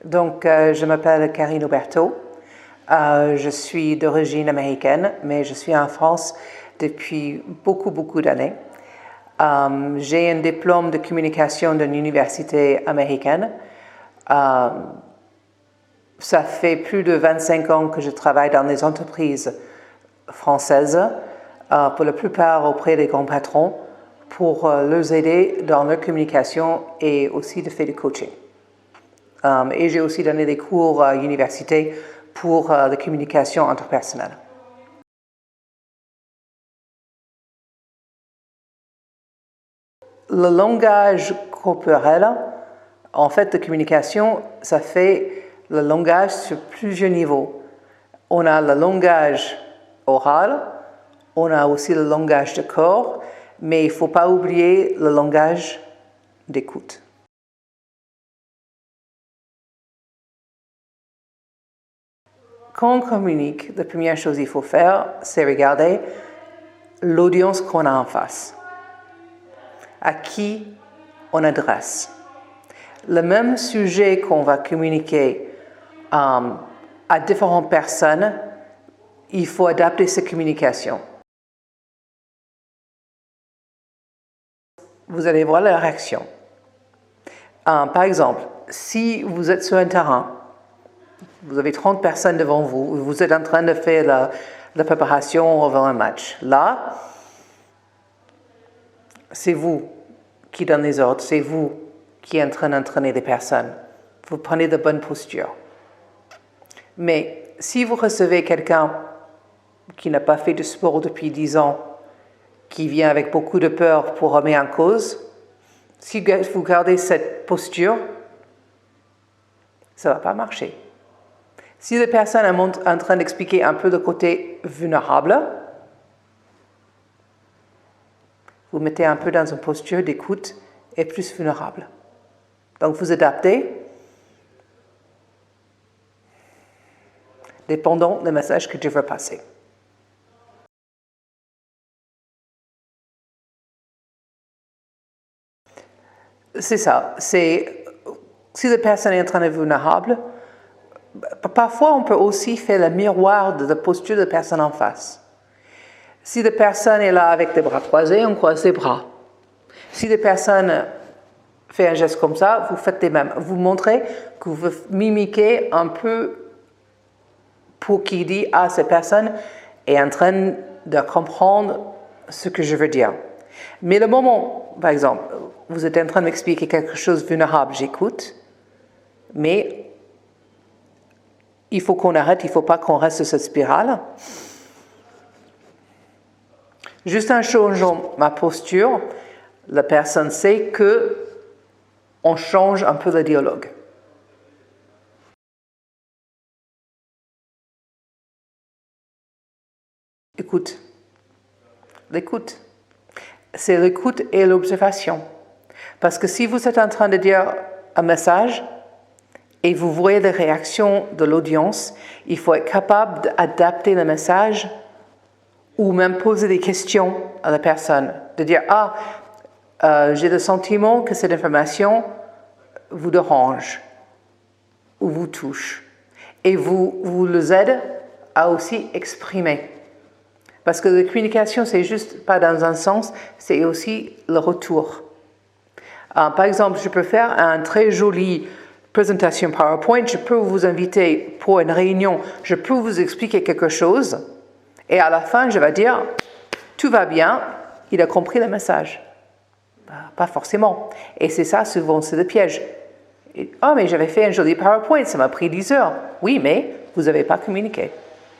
Donc, je m'appelle Karine Auberteau. Je suis d'origine américaine, mais je suis en France depuis beaucoup d'années. J'ai un diplôme de communication d'une université américaine. Ça fait plus de 25 ans que je travaille dans les entreprises françaises, pour la plupart auprès des grands patrons, pour les aider dans leur communication et aussi de faire du coaching. Et j'ai aussi donné des cours à l'université pour la communication interpersonnelle. Le langage corporel, en fait, de communication, ça fait le langage sur plusieurs niveaux. On a le langage oral, on a aussi le langage de corps, mais il ne faut pas oublier le langage d'écoute. Quand on communique, la première chose qu'il faut faire, c'est regarder l'audience qu'on a en face. À qui on adresse. Le même sujet qu'on va communiquer à différentes personnes, il faut adapter cette communication. Vous allez voir la réaction. Par exemple, si vous êtes sur un terrain, vous avez 30 personnes devant vous, vous êtes en train de faire la préparation avant un match. Là, c'est vous qui donnez les ordres, c'est vous qui êtes en train d'entraîner des personnes. Vous prenez de bonnes postures. Mais si vous recevez quelqu'un qui n'a pas fait de sport depuis 10 ans, qui vient avec beaucoup de peur pour remettre en cause, si vous gardez cette posture, ça ne va pas marcher. Si la personne est en train d'expliquer un peu le côté vulnérable, vous mettez un peu dans une posture d'écoute et plus vulnérable. Donc vous adaptez, dépendant du message que tu veux passer. C'est ça. Si la personne est en train de vulnérable, parfois on peut aussi faire le miroir de la posture de la personne en face. Si la personne est là avec les bras croisés, on croise les bras. Si la personne fait un geste comme ça, vous faites les mêmes. Vous montrez que vous mimiquez un peu pour qu'il dise « Ah, cette personne est en train de comprendre ce que je veux dire ». Mais le moment, par exemple, vous êtes en train de m'expliquer quelque chose de vulnérable, j'écoute, mais il faut qu'on arrête, il ne faut pas qu'on reste sur cette spirale. Juste en changeant ma posture, la personne sait qu'on change un peu le dialogue. Écoute. L'écoute. C'est l'écoute et l'observation. Parce que si vous êtes en train de dire un message et vous voyez les réactions de l'audience, il faut être capable d'adapter le message ou même poser des questions à la personne. De dire, j'ai le sentiment que cette information vous dérange ou vous touche. Et vous les aide à aussi exprimer. Parce que la communication, c'est juste pas dans un sens, c'est aussi le retour. Par exemple, je peux faire une très jolie présentation PowerPoint, je peux vous inviter pour une réunion, je peux vous expliquer quelque chose, et à la fin, je vais dire, tout va bien, il a compris le message. Pas forcément. Et c'est ça, souvent, c'est le piège. Mais j'avais fait un joli PowerPoint, ça m'a pris 10 heures. Oui, mais vous n'avez pas communiqué.